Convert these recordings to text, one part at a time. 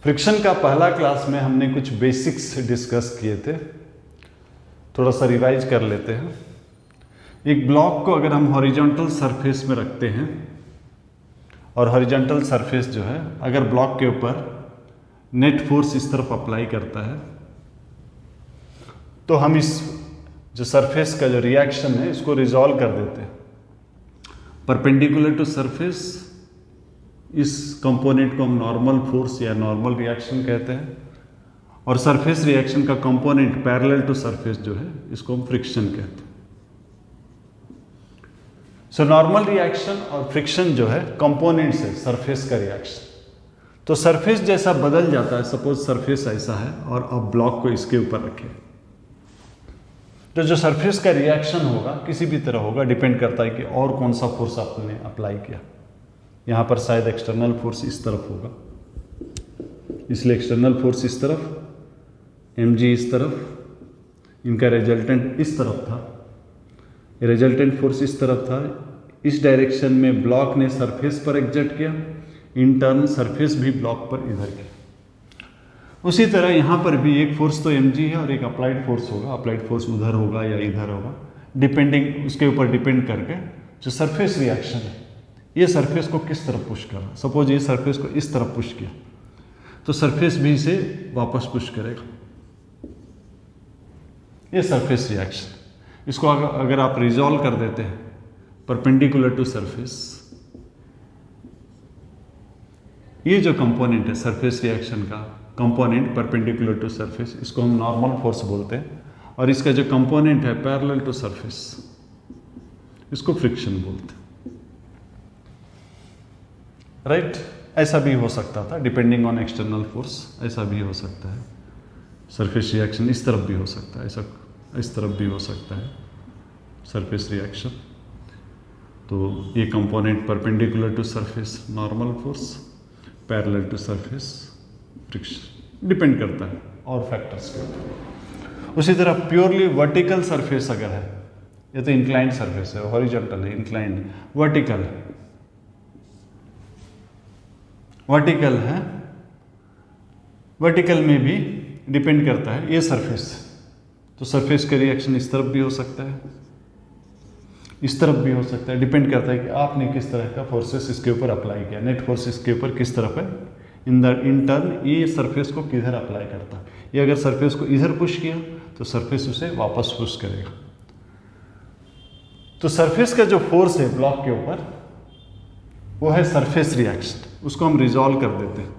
Friction का पहला class में हमने कुछ बेसिक्स डिस्कस किए थे, थोड़ा सा रिवाइज कर लेते हैं। एक ब्लॉक को अगर हम हॉरिजॉन्टल सरफेस में रखते हैं और हॉरिजॉन्टल सरफेस जो है अगर ब्लॉक के ऊपर नेट फोर्स इस तरफ अप्लाई करता है तो हम इस जो सरफेस का जो रिएक्शन है इसको रिजॉल्व कर देते हैं। परपेंडिकुलर टू सरफेस इस कंपोनेंट को हम नॉर्मल फोर्स या नॉर्मल रिएक्शन कहते हैं, और सरफेस रिएक्शन का कंपोनेंट पैरेलल टू सरफेस जो है इसको हम फ्रिक्शन कहते हैं। सो नॉर्मल रिएक्शन और फ्रिक्शन जो है कंपोनेंट्स है सरफेस का रिएक्शन। तो सरफेस जैसा बदल जाता है, सपोज सरफेस ऐसा है और अब ब्लॉक को इसके ऊपर रखें तो जो सरफेस का रिएक्शन होगा किसी भी तरह होगा, डिपेंड करता है कि और कौन सा फोर्स आपने अप्लाई किया। यहाँ पर शायद एक्सटर्नल फोर्स इस तरफ होगा, इसलिए एक्सटर्नल फोर्स इस तरफ, mg इस तरफ, इनका रिजल्टेंट इस तरफ था, रिजल्टेंट फोर्स इस तरफ था। इस डायरेक्शन में ब्लॉक ने सरफेस पर एग्जर्ट किया, इन टर्न सरफेस भी ब्लॉक पर इधर किया। उसी तरह यहाँ पर भी एक फोर्स तो mg है और एक अप्लाइड फोर्स होगा। अप्लाइड फोर्स उधर होगा या इधर होगा, डिपेंडिंग उसके ऊपर डिपेंड करके जो सरफेस रिएक्शन है ये सरफेस को किस तरफ पुश कर रहा है। सपोज ये सरफेस को इस तरफ पुश किया तो सरफेस भी इसे वापस पुश करेगा। ये सरफेस रिएक्शन, इसको अगर आप रिजॉल्व कर देते हैं परपेंडिकुलर टू सरफेस, ये जो कंपोनेंट है सरफेस रिएक्शन का कंपोनेंट परपेंडिकुलर टू सरफेस, इसको हम नॉर्मल फोर्स बोलते हैं, और इसका जो कंपोनेंट है पैरेलल टू सरफेस इसको फ्रिक्शन बोलते हैं। राइट ऐसा भी हो सकता था डिपेंडिंग ऑन एक्सटर्नल फोर्स, ऐसा भी हो सकता है। सरफेस रिएक्शन इस तरफ भी हो सकता है, ऐसा इस तरफ भी हो सकता है सरफेस रिएक्शन। तो ये component perpendicular to surface normal force, parallel to surface friction, depend करता है और फैक्टर्स के ऊपर। उसी तरह प्योरली वर्टिकल सरफेस अगर है, ये तो इंक्लाइंड सरफेस है, हॉरिजॉन्टल है, इंक्लाइंड, वर्टिकल है, वर्टिकल है, वर्टिकल में भी डिपेंड करता है ये सरफेस, तो सरफेस का रिएक्शन इस तरफ भी हो सकता है, इस तरफ भी हो सकता है, डिपेंड करता है कि आपने किस तरह का फोर्सेस इसके ऊपर अप्लाई किया। नेट फोर्स इसके ऊपर किस तरफ है, इन टर्न ये सरफेस को किधर अप्लाई करता है। ये अगर सरफेस को इधर पुश किया तो सरफेस उसे वापस पुश करेगा। तो सरफेस का जो फोर्स है ब्लॉक के ऊपर वो है सरफेस रिएक्शन, उसको हम रिजॉल्व कर देते हैं।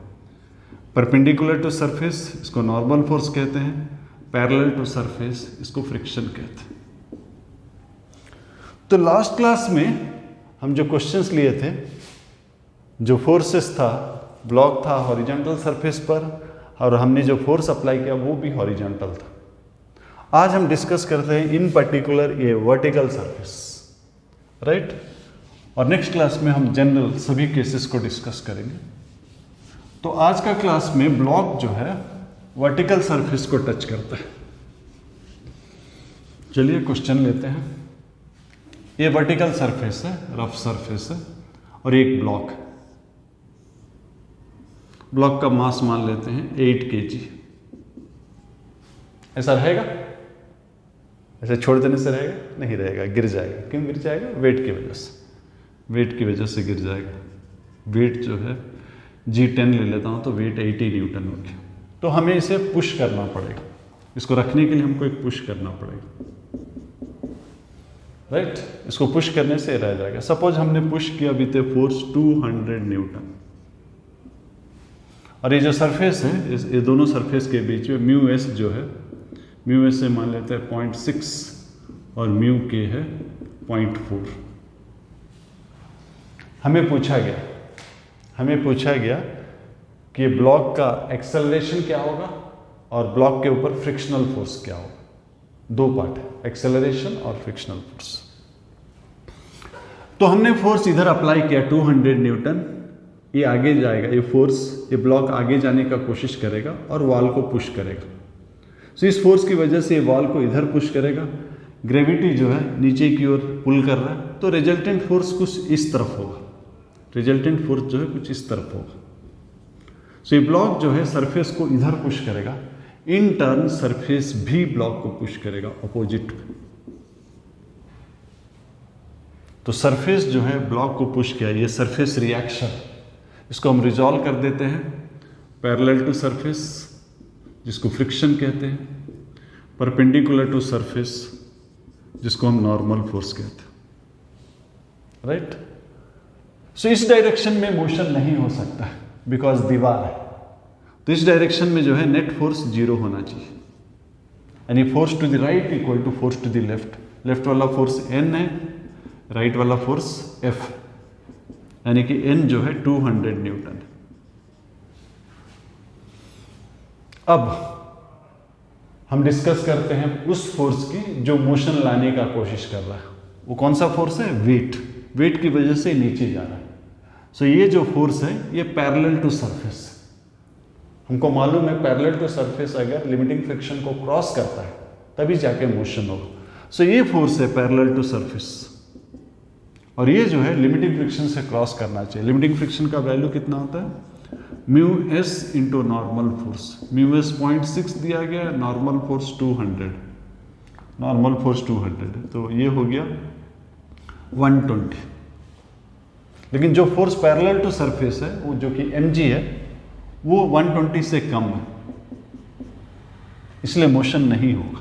परपेंडिकुलर टू सरफेस इसको नॉर्मल फोर्स कहते हैं, पैरेलल टू सरफेस इसको फ्रिक्शन कहते हैं। तो लास्ट क्लास में हम जो क्वेश्चंस लिए थे, जो फोर्सेस था, ब्लॉक था हॉरिजॉन्टल सरफेस पर और हमने जो फोर्स अप्लाई किया वो भी हॉरिजॉन्टल था। आज हम डिस्कस करते हैं इन पर्टिकुलर ये वर्टिकल सरफेस, राइट। और नेक्स्ट क्लास में हम जनरल सभी केसेस को डिस्कस करेंगे। तो आज का क्लास में ब्लॉक जो है वर्टिकल सरफेस को टच करता है। चलिए क्वेश्चन लेते हैं। ये वर्टिकल सरफेस है, रफ सरफेस है, और एक ब्लॉक है। ब्लॉक का मास मान लेते हैं 8 kg। ऐसा रहेगा? ऐसे छोड़ देने से रहेगा? नहीं रहेगा, गिर जाएगा। क्यों गिर जाएगा? वेट की वजह से, वेट की वजह से गिर जाएगा। वेट जो है G10 ले लेता हूँ तो वेट 80 न्यूटन हो गया। तो हमें इसे पुश करना पड़ेगा, इसको रखने के लिए हमको एक पुश करना पड़ेगा, राइट। इसको पुश करने से रह जाएगा। सपोज हमने पुश किया विद ए फोर्स 200 न्यूटन, और ये जो सरफेस है ये दोनों सरफेस के बीच में म्यू एस जो है, म्यू एस से मान लेते हैं 0.6 और म्यू के है 0.4। हमें पूछा गया कि ब्लॉक का एक्सेलरेशन क्या होगा और ब्लॉक के ऊपर फ्रिक्शनल फोर्स क्या होगा। दो पार्ट है, एक्सेलरेशन और फ्रिक्शनल फोर्स। तो हमने फोर्स इधर अप्लाई किया 200 न्यूटन, ये आगे जाएगा, ये फोर्स, ये ब्लॉक आगे जाने का कोशिश करेगा और वॉल को पुश करेगा। सो इस फोर्स की वजह से ये वॉल को इधर पुश करेगा, ग्रेविटी जो है नीचे की ओर पुल कर रहा है, तो रिजल्टेंट फोर्स कुछ इस तरफ होगा। रिजल्टेंट फोर्स जो है कुछ इस तरफ होगा। सो ये ब्लॉक जो है सरफेस को इधर पुश करेगा, इन टर्न सरफेस भी ब्लॉक को पुश करेगा अपोजिट में। तो सरफेस जो है ब्लॉक को पुश किया, ये सरफेस रिएक्शन, इसको हम रिजॉल्व कर देते हैं पैरेलल टू सरफेस, जिसको फ्रिक्शन कहते हैं, परपेंडिकुलर टू सरफेस, जिसको हम नॉर्मल फोर्स कहते हैं, राइट। सो इस डायरेक्शन में मोशन नहीं हो सकता बिकॉज दीवार है, तो इस डायरेक्शन में जो है नेट फोर्स 0 होना चाहिए, यानी force to the right equal to force to the left. Left वाला फोर्स N है, राइट वाला फोर्स F, यानी कि N जो है 200 न्यूटन। अब हम डिस्कस करते हैं उस फोर्स की जो मोशन लाने का कोशिश कर रहा है। वो कौन सा फोर्स है? वेट। वेट की वजह से नीचे जा रहा है। सो ये जो फोर्स है ये पैरेलल टू सरफेस, हमको मालूम है पैरेलल टू सरफेस अगर लिमिटिंग फ्रिक्शन को क्रॉस करता है तभी जाके मोशन होगा। सो ये फोर्स है पैरेलल टू सरफेस, और ये जो है लिमिटिंग फ्रिक्शन से क्रॉस करना चाहिए। लिमिटिंग फ्रिक्शन का वैल्यू कितना होता है? Mu S into normal force. Mu S 0.6 दिया गया, नॉर्मल फोर्स 200, नॉर्मल फोर्स 200, तो ये हो गया 120। लेकिन जो फोर्स पैरेलल टू सरफेस है वो जो कि mg है वो 120 से कम है, इसलिए मोशन नहीं होगा।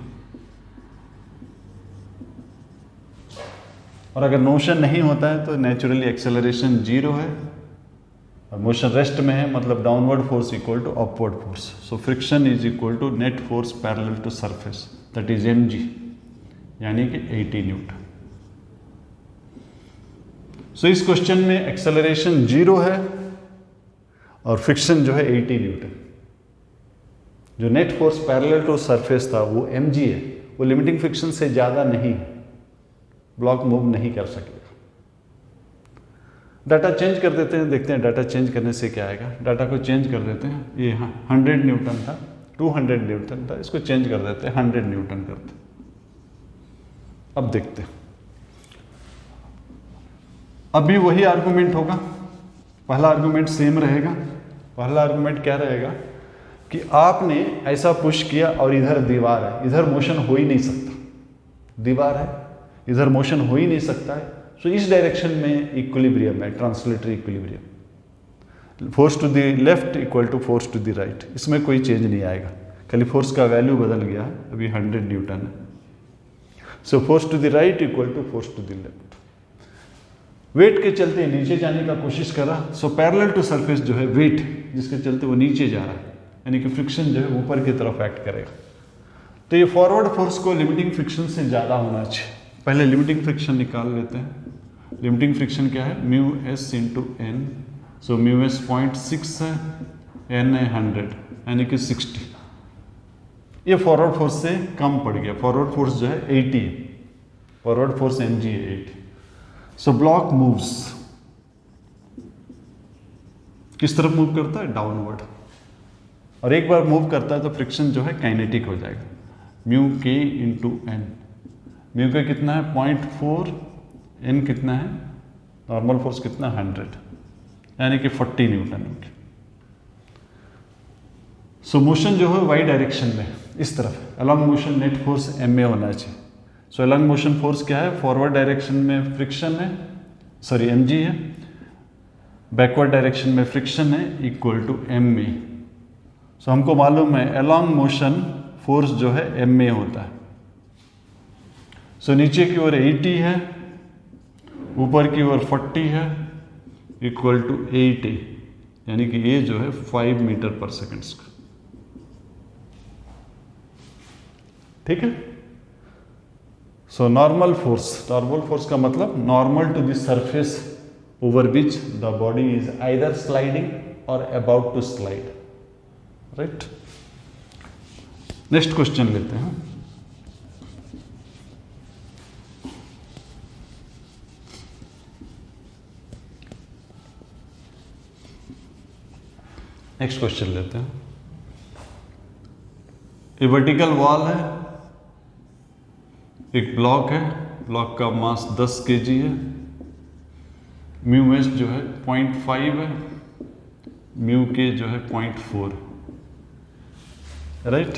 और अगर मोशन नहीं होता है तो नेचुरली एक्सेलरेशन 0 है और मोशन रेस्ट में है, मतलब downward force equal to upward force. So friction is equal to net force parallel to surface, that is mg, यानी कि 80 न्यूटन। सो इस क्वेश्चन में एक्सेलरेशन 0 है और फ्रिक्शन जो है 80 न्यूटन। जो net force parallel to surface था वो mg है, वो लिमिटिंग फ्रिक्शन से ज़्यादा नहीं है, ब्लॉक मूव नहीं कर सकेगा। डाटा चेंज कर देते हैं, देखते हैं डाटा चेंज करने से क्या आएगा। डाटा को चेंज कर देते हैं, ये 100 न्यूटन था, 200 न्यूटन था, इसको चेंज कर देते हैं, 100 न्यूटन करते हैं। अब देखते हैं, अभी वही आर्गुमेंट होगा, पहला आर्गुमेंट सेम रहेगा। पहला आर्गुमेंट क्या रहेगा कि आपने ऐसा पुश किया और इधर दीवार है, इधर मोशन हो ही नहीं सकता, दीवार है इधर मोशन हो ही नहीं सकता है। सो इस डायरेक्शन में इक्विलिब्रियम है, translatory equilibrium. Force to the left equal to force to the right, इसमें कोई चेंज नहीं आएगा, खाली फोर्स का वैल्यू बदल गया है, अभी 100 न्यूटन है। So force to the right equal to force to the left. Weight के चलते नीचे जाने का कोशिश कर रहा, सो पैरेलल टू सरफेस जो है वेट जिसके चलते वो नीचे जा रहा है, यानी कि फ्रिक्शन जो है ऊपर की तरफ एक्ट करेगा। तो ये फॉरवर्ड फोर्स को लिमिटिंग फ्रिक्शन से ज़्यादा होना चाहिए। पहले लिमिटिंग फ्रिक्शन निकाल लेते हैं। लिमिटिंग फ्रिक्शन क्या है? Mu S into N. So mu S 0.6 है, एन है 100, यानी कि 60। ये फॉरवर्ड फोर्स से कम पड़ गया। फॉरवर्ड फोर्स जो है 80 है, फॉरवर्ड फोर्स mg है 80। सो ब्लॉक मूव्स, किस तरफ मूव करता है? डाउनवर्ड। और एक बार मूव करता है तो फ्रिक्शन जो है काइनेटिक हो जाएगा। म्यू के इंटू एन, म्यू का कितना है? 0.4, एन कितना है? नॉर्मल फोर्स कितना? 100, यानी कि 40 न्यूटन। सो मोशन जो है वाई डायरेक्शन में इस तरफ, along motion net force ma होना चाहिए। सो अलॉन्ग मोशन फोर्स क्या है? फॉरवर्ड डायरेक्शन में फ्रिक्शन है, सॉरी mg है, बैकवर्ड डायरेक्शन में फ्रिक्शन है, इक्वल टू ma। सो हमको मालूम है अलॉन्ग मोशन फोर्स जो है ma होता है। सो नीचे की ओर 80 है, ऊपर की ओर 40 है, इक्वल टू 80, यानी कि ये जो है 5 मीटर पर सेकेंड। ठीक है। सो नॉर्मल फोर्स का मतलब normal to the surface over which the body is either sliding or about to slide, right. Next question लेते हैं। नेक्स्ट क्वेश्चन लेते हैं। ये वर्टिकल वॉल है, एक ब्लॉक है, ब्लॉक का मास 10 kg है, म्यू एस जो है 0.5 है, म्यू के जो है 0.4, राइट।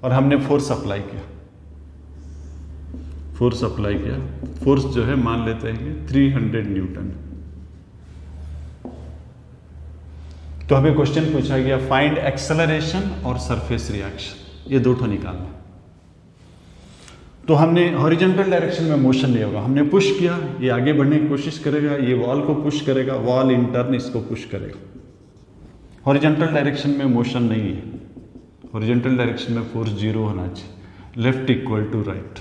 और हमने फोर्स अप्लाई किया, फोर्स जो है मान लेते हैं कि 300 न्यूटन। तो हमें क्वेश्चन पूछा गया फाइंड एक्सेलरेशन और सरफेस रिएक्शन, ये दो ठो निकालना। तो हमने हॉरिजॉन्टल डायरेक्शन में मोशन लिया होगा, हमने पुश किया, ये आगे बढ़ने की कोशिश करेगा, ये वॉल को पुश करेगा, वॉल इन टर्न इसको पुश करेगा। हॉरिजॉन्टल डायरेक्शन में मोशन नहीं है, हॉरिजॉन्टल डायरेक्शन में फोर्स 0 होना चाहिए, left equal to right,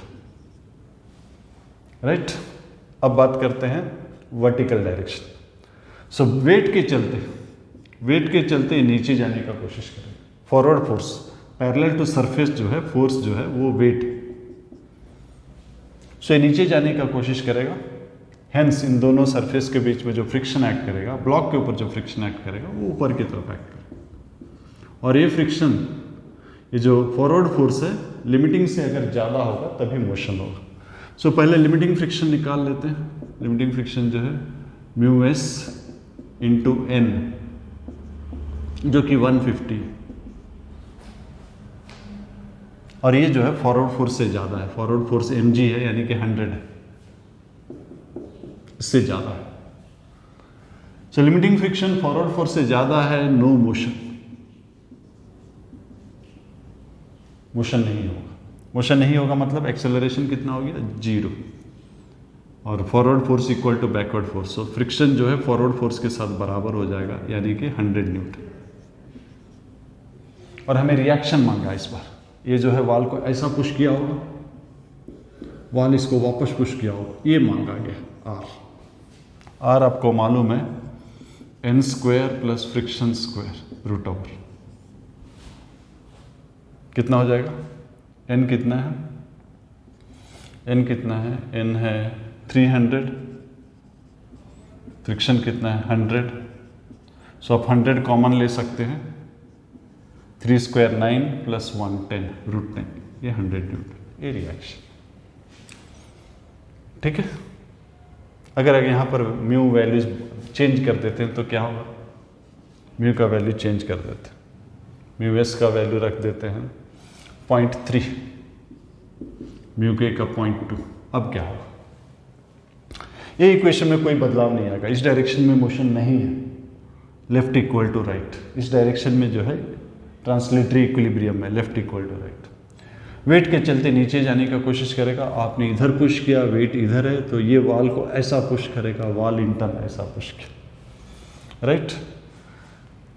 right. अब बात करते हैं वर्टिकल डायरेक्शन। सो वेट के चलते नीचे जाने का कोशिश करेगा। Forward force parallel to surface जो है, फोर्स जो है वो वेट, सो नीचे जाने का कोशिश करेगा। हेंस इन दोनों सरफेस के बीच में जो फ्रिक्शन एक्ट करेगा, ब्लॉक के ऊपर जो फ्रिक्शन एक्ट करेगा वो ऊपर की तरफ एक्ट करेगा। और ये फ्रिक्शन, ये जो फॉरवर्ड फोर्स है, लिमिटिंग से अगर ज़्यादा होगा तभी मोशन होगा। सो पहले लिमिटिंग फ्रिक्शन निकाल लेते हैं। लिमिटिंग फ्रिक्शन जो है म्यू एस इंटू एन, जो कि 150 है, और ये जो है फॉरवर्ड फोर्स से ज़्यादा है। फॉरवर्ड फोर्स mg है, यानी कि 100 है, इससे ज़्यादा है। सो लिमिटिंग फ्रिक्शन फॉरवर्ड फोर्स से ज़्यादा है, नो मोशन, मोशन नहीं होगा। मोशन नहीं होगा मतलब एक्सेलरेशन कितना हो गया, 0, और forward force equal to backward force. So friction जो है फॉरवर्ड फोर्स के साथ बराबर हो जाएगा, यानी कि 100 न्यूटन। और हमें रिएक्शन मांगा इस बार। ये जो है वॉल को ऐसा पुश किया होगा, वॉल इसको वापस पुश किया होगा, ये मांगा गया आर आपको मालूम है n² plus friction square root over. कितना हो जाएगा, n कितना है, n है 300, फ्रिक्शन कितना है 100। सो आप 100 कॉमन ले सकते हैं, 3² 9 प्लस 1 10 रूट 10, ये 100 न्यूटन, ये रिएक्शन। ठीक है। अगर यहाँ पर म्यू वैल्यूज चेंज कर देते हैं तो क्या होगा, म्यू का वैल्यू चेंज कर देते हैं, म्यू एस का वैल्यू रख देते हैं 0.3, म्यू के का 0.2। अब क्या होगा, ये इक्वेशन में कोई बदलाव नहीं आएगा। इस डायरेक्शन में मोशन नहीं है, लेफ्ट इक्वल टू राइट। इस डायरेक्शन में जो है ट्रांसलेटरी इक्विलिब्रियम में left equal to right. Weight के चलते नीचे जाने का कोशिश करेगा, आपने इधर पुश किया, वेट इधर है, तो ये वॉल को ऐसा पुश करेगा, वॉल इंटर्न ऐसा पुश किया, राइट।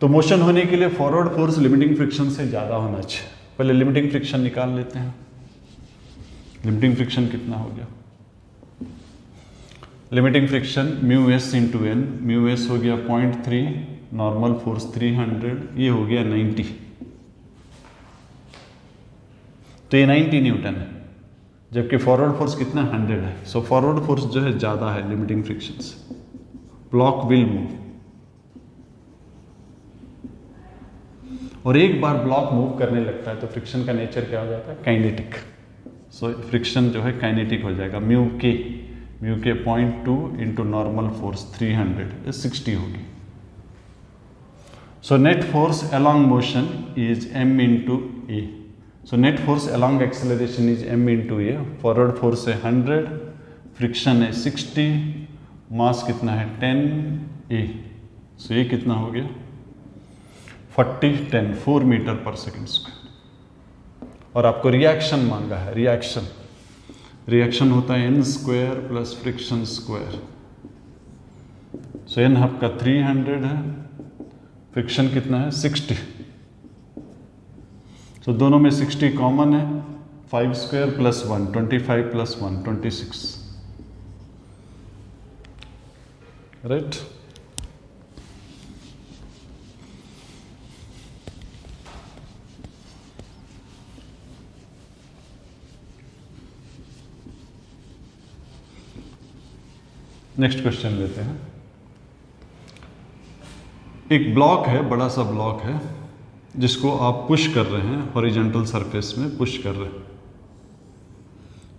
तो मोशन होने के लिए फॉरवर्ड फोर्स लिमिटिंग फ्रिक्शन से ज़्यादा होना चाहिए। पहले लिमिटिंग फ्रिक्शन निकाल लेते हैं। लिमिटिंग फ्रिक्शन कितना हो गया, limiting friction mu S into N, mu S हो गया 0.3, नॉर्मल फोर्स 300, ये हो गया 90, तो ये 90 न्यूटन है, जबकि फॉरवर्ड फोर्स कितना 100 है। सो फॉरवर्ड फोर्स जो है ज़्यादा है लिमिटिंग फ्रिक्शन से, ब्लॉक विल मूव। और एक बार ब्लॉक मूव करने लगता है तो फ्रिक्शन का नेचर क्या हो जाता है, काइनेटिक। सो फ्रिक्शन जो है काइनेटिक हो जाएगा। म्यू के 0.2 इंटू नॉर्मल फोर्स 300, 60 होगी। So net force along motion is m into A. So net force along acceleration is m into A. Forward force है 100, फ्रिक्शन है 60, मास कितना है 10 a। सो ये कितना हो गया 40 10 4 मीटर पर सेकेंड स्क्वायर। और आपको रिएक्शन मांगा है, रिएक्शन होता है n² प्लस फ्रिक्शन स्क्वायर। सो n आपका 300 है, फ्रिक्शन कितना है 60। सो दोनों में 60 कॉमन है, 5² plus 1 25 plus 1 26, right. Next question लेते हैं। एक ब्लॉक है, बड़ा सा ब्लॉक है, जिसको आप पुश कर रहे हैं, हॉरिजॉन्टल सरफेस में पुश कर रहे हैं।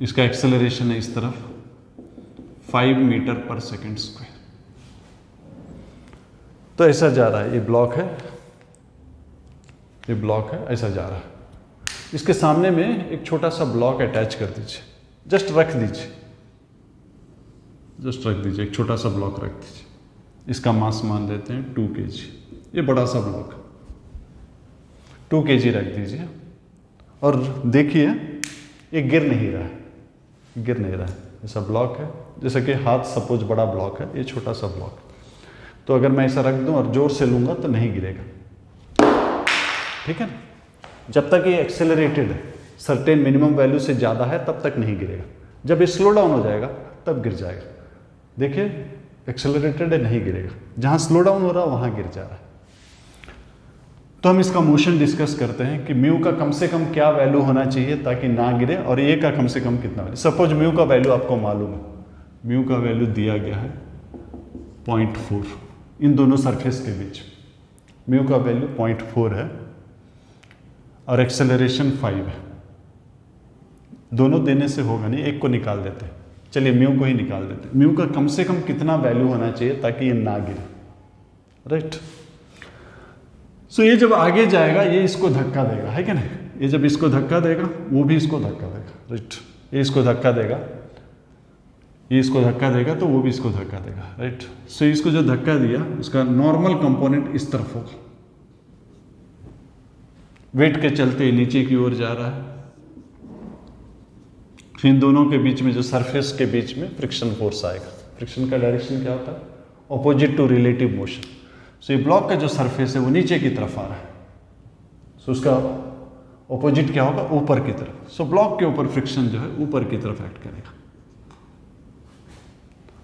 इसका एक्सेलरेशन है इस तरफ 5 मीटर पर सेकेंड स्क्वायर। तो ऐसा जा रहा है, ये ब्लॉक है, ये ब्लॉक है, ऐसा जा रहा है। इसके सामने में एक छोटा सा ब्लॉक अटैच कर दीजिए, जस्ट रख दीजिए, जस्ट रख दीजिए, एक छोटा सा ब्लॉक रख दीजिए। इसका मास मान लेते हैं 2 kg। ये बड़ा सा ब्लॉक 2 kg रख दीजिए और देखिए ये गिर नहीं रहा है, गिर नहीं रहा है। ऐसा ब्लॉक है, जैसे कि हाथ सपोज बड़ा ब्लॉक है, ये छोटा सा ब्लॉक। तो अगर मैं ऐसा रख दूं और जोर से लूंगा तो नहीं गिरेगा, ठीक है ना। जब तक ये एक्सेलरेटेड है, सर्टेन मिनिमम वैल्यू से ज़्यादा है, तब तक नहीं गिरेगा। जब ये स्लो डाउन हो जाएगा तब गिर जाएगा। देखिए एक्सेलरेटेड है, नहीं गिरेगा। जहाँ स्लो डाउन हो रहा है वहाँ गिर जा रहा है। तो हम इसका मोशन डिस्कस करते हैं कि म्यू का कम से कम क्या वैल्यू होना चाहिए ताकि ना गिरे, और ए का कम से कम कितना वैल्यू। सपोज म्यू का वैल्यू आपको मालूम है, म्यू का वैल्यू दिया गया है 0.4 इन दोनों सरफेस के बीच। म्यू का वैल्यू 0.4 है और एक्सेलरेशन 5 है। दोनों देने से होगा नहीं, एक को निकाल देते हैं। चलिए म्यू को ही निकाल देते हैं। म्यू का कम से कम कितना वैल्यू होना चाहिए ताकि ये ना गिरे, राइट। सो ये जब आगे जाएगा ये इसको धक्का देगा, है क्या नहीं। ये जब इसको धक्का देगा वो भी इसको धक्का देगा, राइट। ये इसको धक्का देगा, ये इसको धक्का देगा तो वो भी इसको धक्का देगा, राइट। सो इसको जो धक्का दिया उसका नॉर्मल कंपोनेंट इस तरफ होगा, वेट के चलते नीचे की ओर जा रहा है। फिर इन दोनों के बीच में जो सरफेस के बीच में फ्रिक्शन फोर्स आएगा। फ्रिक्शन का डायरेक्शन क्या होता है, ऑपोजिट टू रिलेटिव मोशन। सो ये ब्लॉक का जो सरफेस है वो नीचे की तरफ आ रहा है, सो उसका ऑपोजिट क्या होगा, ऊपर की तरफ। सो ब्लॉक के ऊपर फ्रिक्शन जो है ऊपर की तरफ एक्ट करेगा।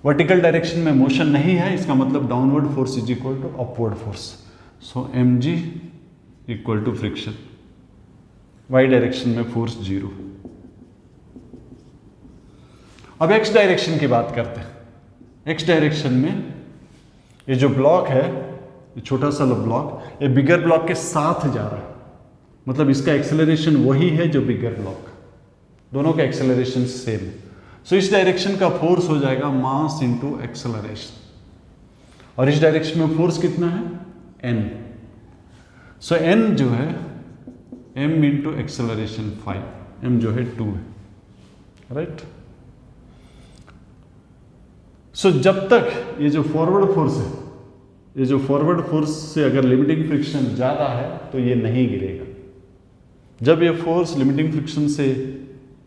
वर्टिकल डायरेक्शन में मोशन नहीं है, इसका मतलब downward force is equal to upward force. So mg equal to friction, Y direction में फोर्स 0। अब एक्स डायरेक्शन की बात करते हैं। एक्स डायरेक्शन में ये जो ब्लॉक है, ये छोटा सा ब्लॉक, ये बिगर ब्लॉक के साथ जा रहा है, मतलब इसका एक्सेलरेशन वही है जो बिगर ब्लॉक, दोनों का एक्सेलरेशन सेम है। सो इस डायरेक्शन का फोर्स हो जाएगा मास इंटू एक्सेलरेशन, और इस डायरेक्शन में फोर्स कितना है, n। सो n जो है m इंटू एक्सेलरेशन 5, m जो है 2 है, राइट। सो जब तक ये जो फॉरवर्ड फोर्स है, ये जो फॉरवर्ड फोर्स से अगर लिमिटिंग फ्रिक्शन ज़्यादा है तो ये नहीं गिरेगा। जब ये फोर्स लिमिटिंग फ्रिक्शन से,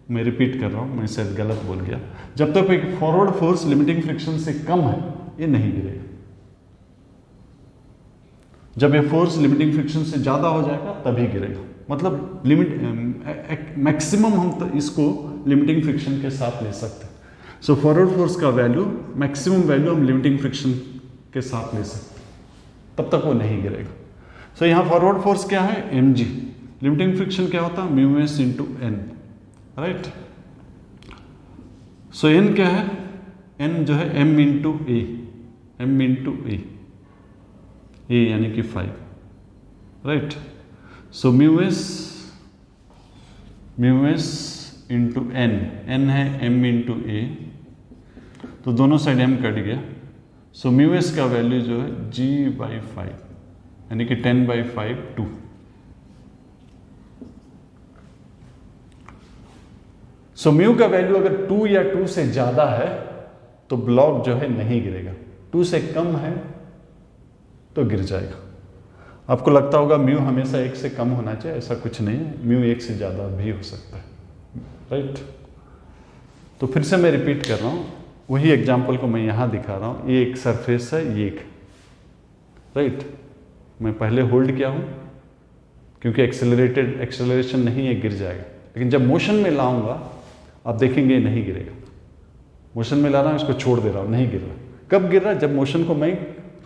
मैं रिपीट कर रहा हूँ, मैं शायद गलत बोल गया, जब तक एक फॉरवर्ड फोर्स लिमिटिंग फ्रिक्शन से कम है ये नहीं गिरेगा। जब ये फोर्स लिमिटिंग फ्रिक्शन से ज़्यादा हो जाएगा तभी गिरेगा। मतलब लिमिट मैक्सिमम हम तो इसको लिमिटिंग फ्रिक्शन के साथ ले सकते हैं। सो फॉरवर्ड फोर्स का वैल्यू, मैक्सिमम वैल्यू हम लिमिटिंग फ्रिक्शन के साथ ले सकते हैं, तब तक वो नहीं गिरेगा। सो यहाँ फॉरवर्ड फोर्स क्या है, mg। लिमिटिंग फ्रिक्शन क्या होता है, mu S into n, right. So n क्या है, n जो है m into a, m into a यानी कि 5, right. So mu S into n है m इंटू ए, तो दोनों साइड m कट गया। सो म्यू एस का वैल्यू जो है g/5 यानी कि 10/5 2। सो म्यू का वैल्यू अगर 2 या 2 से ज़्यादा है तो ब्लॉक जो है नहीं गिरेगा, 2 से कम है तो गिर जाएगा। आपको लगता होगा म्यू हमेशा 1 से कम होना चाहिए, ऐसा कुछ नहीं है, म्यू 1 से ज़्यादा भी हो सकता है, राइट। तो फिर से मैं रिपीट कर रहा हूँ, वही एग्जाम्पल को मैं यहाँ दिखा रहा हूँ। ये एक सरफेस है, ये एक, राइट। मैं पहले होल्ड किया हूँ क्योंकि एक्सेलरेशन नहीं है, गिर जाएगा। लेकिन जब मोशन में लाऊंगा आप देखेंगे नहीं गिरेगा। मोशन में ला रहा हूँ, इसको छोड़ दे रहा हूँ, नहीं गिर रहा। कब गिर रहा है, जब मोशन को मैं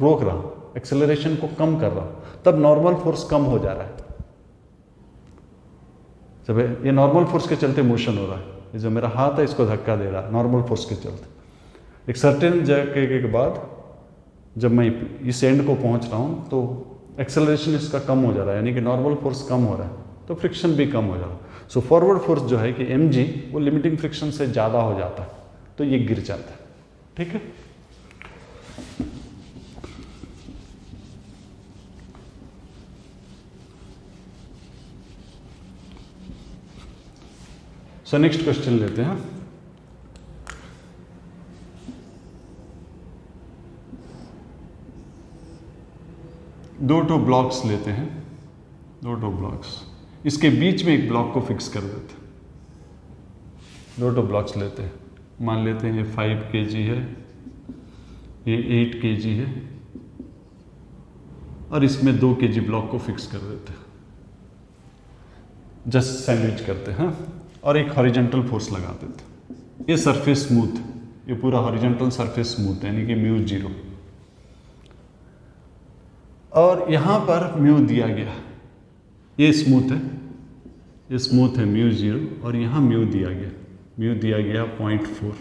रोक रहा हूँ, एक्सेलरेशन को कम कर रहा हूँ, तब नॉर्मल फोर्स कम हो जा रहा है। जब ये नॉर्मल फोर्स के चलते मोशन हो रहा है, ये जो मेरा हाथ है इसको धक्का दे रहा है नॉर्मल फोर्स के चलते। एक सर्टेन जगह के बाद जब मैं इस एंड को पहुंच रहा हूँ तो एक्सेलरेशन इसका कम हो जा रहा है, यानी कि नॉर्मल फोर्स कम हो रहा है, तो फ्रिक्शन भी कम हो जा रहा है। सो फॉरवर्ड फोर्स जो है कि mg वो लिमिटिंग फ्रिक्शन से ज़्यादा हो जाता है तो ये गिर जाता है, ठीक है। सो नेक्स्ट क्वेश्चन लेते हैं। दो ब्लॉक्स लेते हैं, दो ब्लॉक्स, इसके बीच में एक ब्लॉक को फिक्स कर देते हैं। दो ब्लॉक्स लेते हैं, मान लेते हैं ये 5 kg है, ये 8 kg है, और इसमें 2 kg ब्लॉक को फिक्स कर देते हैं, जस्ट सैंडविच करते हैं और एक हॉरिजॉन्टल फोर्स लगा देते हैं। ये सरफेस स्मूथ, ये पूरा हॉरिजॉन्टल सरफेस स्मूथ है, यानी कि म्यू 0, और यहां पर म्यू दिया गया, ये स्मूथ है, ये स्मूथ है म्यू 0, और यहां म्यू दिया गया, म्यू दिया गया 0.4,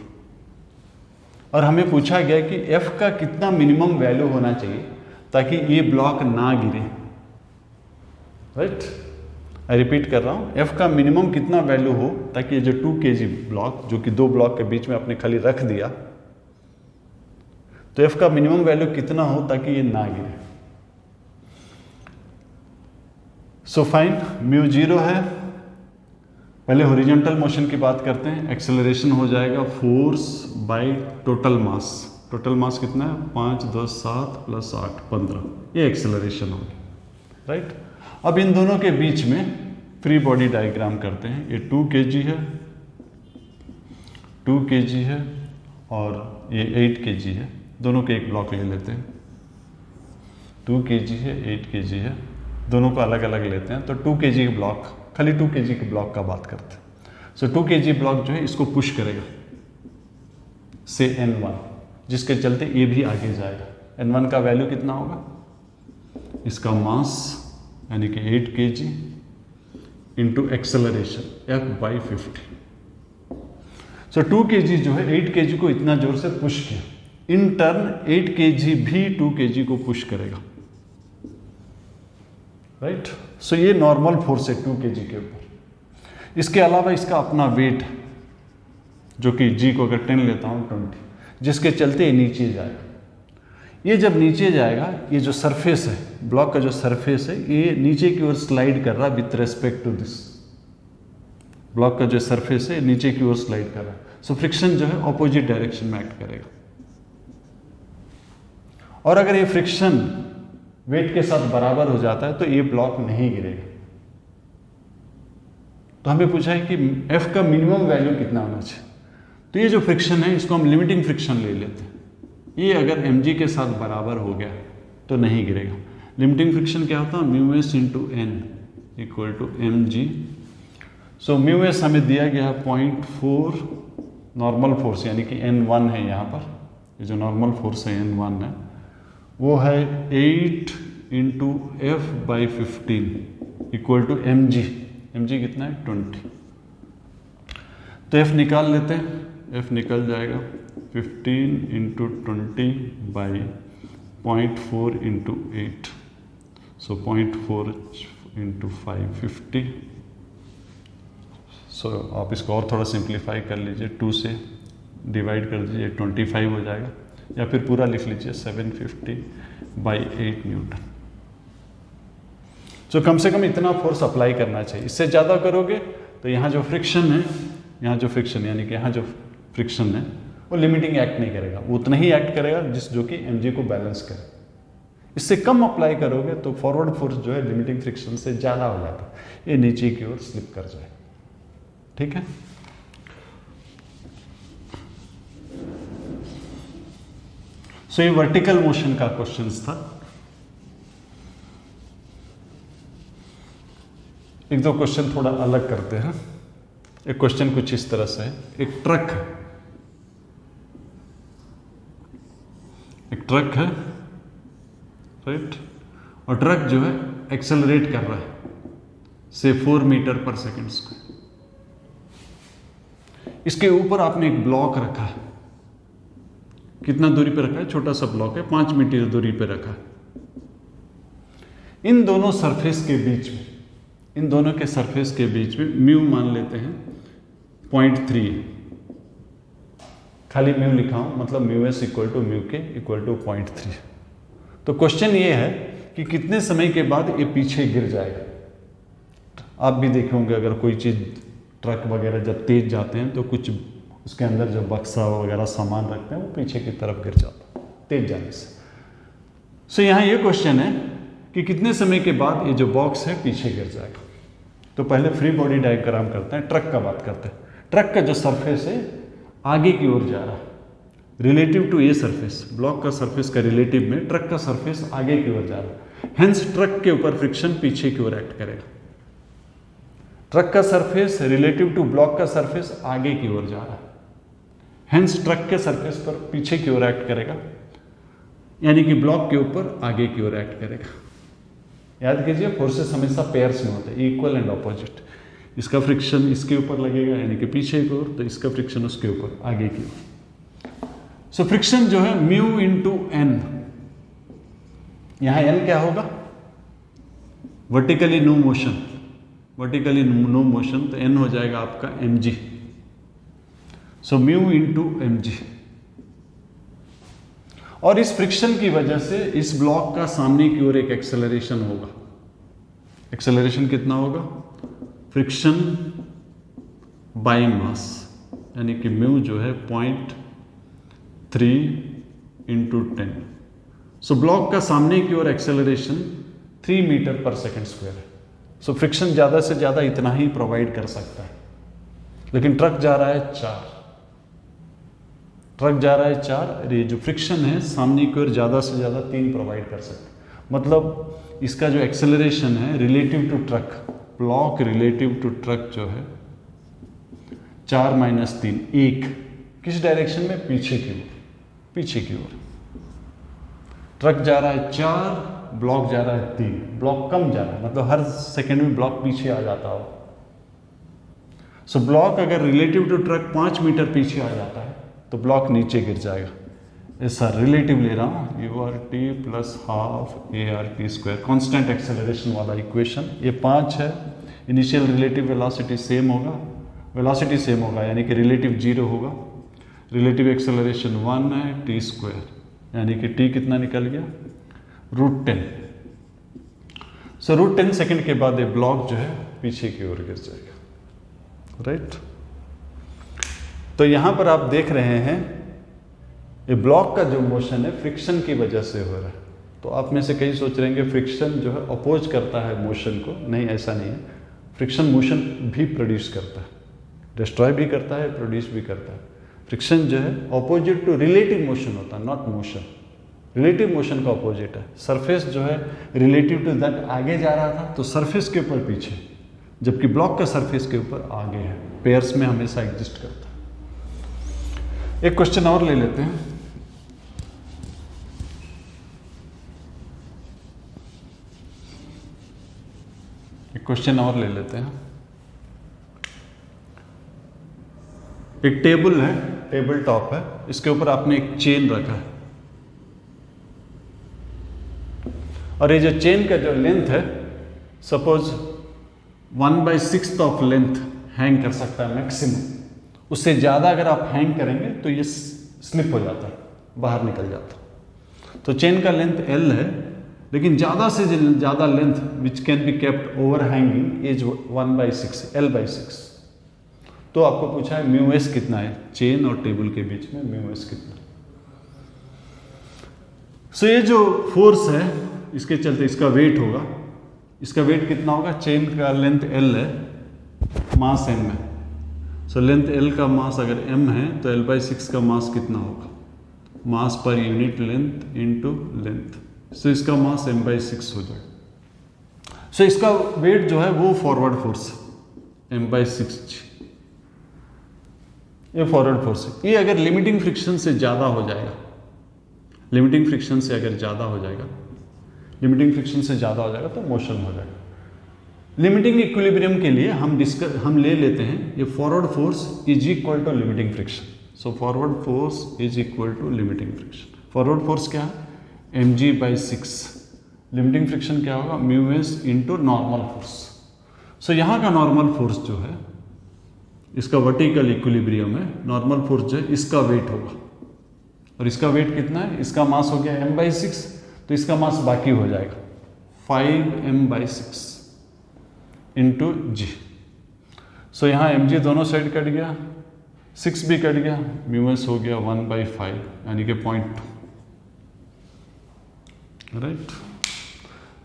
और हमें पूछा गया कि f का कितना मिनिमम वैल्यू होना चाहिए ताकि ये ब्लॉक ना गिरे। राइट, आई रिपीट कर रहा हूँ, f का मिनिमम कितना वैल्यू हो ताकि ये जो 2 kg ब्लॉक, जो कि दो ब्लॉक के बीच में आपने खाली रख दिया, तो f का मिनिमम वैल्यू कितना हो ताकि ये ना गिरे। सो फाइन, म्यू 0 है। पहले हॉरिजॉन्टल मोशन की बात करते हैं। एक्सेलरेशन हो जाएगा force by total mass. Total mass कितना है? 5 10 7 प्लस 8 15, ये एक्सेलरेशन होगी। राइट, अब इन दोनों के बीच में फ्री बॉडी डायग्राम करते हैं। ये 2 kg है, 2 kg है, और ये 8 kg है। दोनों के एक ब्लॉक ले लेते हैं। 2 kg है, 8 kg है, दोनों को अलग अलग लेते हैं। तो 2 kg के ब्लॉक, खाली 2 kg के ब्लॉक का बात करते हैं। सो 2 kg ब्लॉक जो है इसको पुश करेगा से N1, जिसके चलते ये भी आगे जाएगा। N1 का वैल्यू कितना होगा? इसका मास यानी कि 8 kg इंटू एक्सेलरेशन F/50। सो 2 kg जो है 8 kg को इतना जोर से पुश किया, इन टर्न 8 kg भी 2 kg को पुश करेगा। राइट, सो ये नॉर्मल फोर्स है 2 kg के ऊपर। इसके अलावा इसका अपना वेट है, जो कि g को अगर 10 लेता हूँ 20, जिसके चलते ये नीचे जाएगा। ये जब नीचे जाएगा, ये जो सरफेस है, ब्लॉक का जो सरफेस है, ये नीचे की ओर स्लाइड कर रहा है with respect to this. Block का जो सरफेस है नीचे की ओर स्लाइड कर रहा है। सो फ्रिक्शन जो है ऑपोजिट डायरेक्शन में एक्ट करेगा। और अगर ये फ्रिक्शन वेट के साथ बराबर हो जाता है तो ये ब्लॉक नहीं गिरेगा। तो हमें पूछा है कि F का मिनिमम वैल्यू कितना होना चाहिए। तो ये जो फ्रिक्शन है इसको हम लिमिटिंग फ्रिक्शन ले लेते हैं। ये अगर mg के साथ बराबर हो गया तो नहीं गिरेगा। लिमिटिंग फ्रिक्शन क्या होता है? μs into N equal to mg। So μs हमें दिया गया है 0.4 नॉर्मल फोर्स, यानी कि N1 है यहाँ पर। ये जो नॉर्मल फोर्स है N1 है, वो है 8 into F/15 equal to mg। mg कितना है? 20। तो F निकाल लेते हैं। F निकल जाएगा 15 into 20 by 0.4 into 8। So 0.4 into 550। सो आप इसको और थोड़ा सिंप्लीफाई कर लीजिए, 2 से डिवाइड कर दीजिए, 25 हो जाएगा, या फिर पूरा लिख लीजिए 750 बाई 8 न्यूटन। तो कम से कम इतना फोर्स अप्लाई करना चाहिए। इससे ज़्यादा करोगे तो यहाँ जो फ्रिक्शन है, यहाँ जो फ्रिक्शन यानी कि यहाँ जो फ्रिक्शन है वो लिमिटिंग एक्ट नहीं करेगा, वो उतना ही एक्ट करेगा जो कि mg को बैलेंस करे। इससे कम अप्लाई करोगे तो फॉरवर्ड फोर्स जो है लिमिटिंग फ्रिक्शन से ज़्यादा हो जाता है, ये नीचे की ओर स्लिप कर जाए। ठीक है, सो ये वर्टिकल मोशन का क्वेश्चंस था। एक दो क्वेश्चन थोड़ा अलग करते हैं। एक क्वेश्चन कुछ इस तरह से है, एक ट्रक है, एक ट्रक है, राइट, और ट्रक जो है एक्सेलरेट कर रहा है से 4 मीटर पर सेकेंड स्क्वायर। इसके ऊपर आपने एक ब्लॉक रखा है। कितना दूरी पे रखा है? छोटा सा ब्लॉक है, 5 मीटर दूरी पे रखा है। इन दोनों सरफेस के बीच में, इन दोनों के सरफेस के बीच में म्यू मान लेते हैं 0.3। खाली म्यू लिखा हूं, मतलब mu S equal to mu K equal to 0.3। तो क्वेश्चन ये है कि कितने समय के बाद ये पीछे गिर जाएगा। आप भी देखे होंगे, अगर कोई चीज ट्रक वगैरह जब तेज जाते हैं तो कुछ उसके अंदर जो बक्सा वगैरह सामान रखते हैं वो पीछे की तरफ गिर जाता है तेज जाने से। सो यहाँ ये क्वेश्चन है कि कितने समय के बाद ये जो बॉक्स है पीछे गिर जाएगा। तो पहले फ्री बॉडी डायग्राम करते हैं, ट्रक का बात करते हैं। ट्रक का जो सरफेस है आगे की ओर जा रहा है रिलेटिव टू ये सरफेस, ब्लॉक का सरफेस का रिलेटिव में ट्रक का सरफेस आगे की ओर जा रहा है, हेंस ट्रक के ऊपर फ्रिक्शन पीछे की ओर एक्ट करेगा। ट्रक का सरफेस रिलेटिव टू ब्लॉक का सरफेस आगे की ओर जा रहा है, हेंस ट्रक के सरफेस पर पीछे की ओर एक्ट करेगा, यानी कि ब्लॉक के ऊपर आगे की ओर एक्ट करेगा। याद कीजिए फोर्सेस हमेशा पेयर्स में होते हैं, इक्वल एंड ऑपोजिट। इसका फ्रिक्शन इसके ऊपर लगेगा यानी कि पीछे की ओर, तो इसका फ्रिक्शन उसके ऊपर आगे की ओर। सो फ्रिक्शन जो है म्यू इंटू एन, यहां एन क्या होगा, vertically no motion, vertically no motion, तो एन हो जाएगा आपका M G. So mu into M G. और इस फ्रिक्शन की वजह से इस ब्लॉक का सामने की ओर एक एक्सेलरेशन होगा। एक्सेलरेशन कितना होगा, फ्रिक्शन बाय मास, यानी कि म्यू जो है 0.3 इंटू 10। सो ब्लॉक का सामने की ओर एक्सेलरेशन 3 मीटर पर सेकेंड स्क्वायर है। सो फ्रिक्शन ज़्यादा से ज़्यादा इतना ही प्रोवाइड कर सकता है, लेकिन ट्रक जा रहा है 4, ट्रक जा रहा है 4, ये जो फ्रिक्शन है सामने की ओर ज़्यादा से ज़्यादा 3 प्रोवाइड कर सकता है। मतलब इसका जो एक्सेलरेशन है relative to truck, block relative to truck जो है 4 - 3, 1 किस डायरेक्शन में, पीछे की ओर, पीछे की ओर। ट्रक जा रहा है 4, ब्लॉक जा रहा है 3, ब्लॉक कम जा रहा है, मतलब हर सेकेंड में ब्लॉक पीछे आ जाता हो। सो ब्लॉक अगर रिलेटिव टू ट्रक 5 मीटर पीछे आ जाता है तो ब्लॉक नीचे गिर जाएगा। ऐसा रिलेटिव ले रहा हूँ, you R T plus half A R T square, constant acceleration वाला इक्वेशन। ये 5 है, इनिशियल रिलेटिव वेलोसिटी सेम होगा, वेलोसिटी सेम होगा यानी कि रिलेटिव 0 होगा, रिलेटिव एक्सेलरेशन 1 है, टी स्क्वायर यानी कि टी कितना निकल गया, √10। सो √10 सेकेंड के बाद ये ब्लॉक जो है पीछे की ओर गिर जाएगा, राइट। तो यहां पर आप देख रहे हैं ये ब्लॉक का जो मोशन है फ्रिक्शन की वजह से हो रहा है। तो आप में से कई सोच रहे हैं फ्रिक्शन जो है अपोज करता है मोशन को, नहीं ऐसा नहीं है। फ्रिक्शन मोशन भी प्रोड्यूस करता है, डिस्ट्रॉय भी करता है, प्रोड्यूस भी करता है। फ्रिक्शन जो है अपोजिट टू रिलेटिव मोशन होता है, नॉट मोशन। रिलेटिव मोशन का अपोजिट है। सरफेस जो है रिलेटिव टू दैट आगे जा रहा था तो सरफेस के ऊपर पीछे, जबकि ब्लॉक का सरफेस के ऊपर आगे है। पेयर्स में हमेशा एग्जिस्ट करता है। एक क्वेश्चन और ले लेते हैं। एक क्वेश्चन और ले लेते हैं। एक टेबल है, टेबल टॉप है, इसके ऊपर आपने एक चेन रखा है और ये जो चेन का जो लेंथ है सपोज 1/6 ऑफ लेंथ हैंग कर सकता है मैक्सिमम। उससे ज़्यादा अगर आप हैंग करेंगे तो ये स्लिप हो जाता है, बाहर निकल जाता है। तो चेन का लेंथ L है, लेकिन ज़्यादा से ज़्यादा length which can be kept over hanging is 1/6, L/6। तो आपको पूछा है म्यू एस कितना है, चेन और टेबल के बीच में म्यू एस कितना। सो ये जो फोर्स है इसके चलते इसका वेट होगा, इसका वेट कितना होगा, चेन का लेंथ L है, मास M है। सो लेंथ L का मास अगर M है तो L/6 का मास कितना होगा, mass per unit length into length. So इसका मास M/6 हो जाएगा। सो इसका वेट जो है वो फॉरवर्ड फोर्स M/6, ये फॉरवर्ड फोर्स है। ये अगर लिमिटिंग फ्रिक्शन से ज़्यादा हो जाएगा, लिमिटिंग फ्रिक्शन से अगर ज़्यादा हो जाएगा, लिमिटिंग फ्रिक्शन से ज़्यादा हो जाएगा तो मोशन हो जाएगा। लिमिटिंग इक्विलिब्रियम के लिए हम ले लेते हैं ये forward force is equal to limiting friction. So forward force is equal to limiting friction. Forward force क्या है, mg/6। लिमिटिंग फ्रिक्शन क्या होगा, μs इंटू नॉर्मल फोर्स। सो यहाँ का नॉर्मल फोर्स जो है इसका वर्टिकल इक्विलिब्रियम है, नॉर्मल फोर्स जो है इसका वेट होगा, और इसका वेट कितना है, इसका मास हो गया m/6, तो इसका मास बाकी हो जाएगा 5m/6 इंटू जी। सो यहाँ mg दोनों साइड कट गया, 6 भी कट गया, म्यूएस हो गया 1/5 यानी कि 0.2, राइट।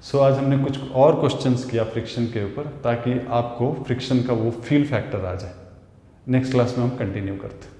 सो आज हमने कुछ और क्वेश्चंस किया फ्रिक्शन के ऊपर ताकि आपको फ्रिक्शन का वो फील फैक्टर आ जाए। नेक्स्ट क्लास में हम कंटिन्यू करते हैं।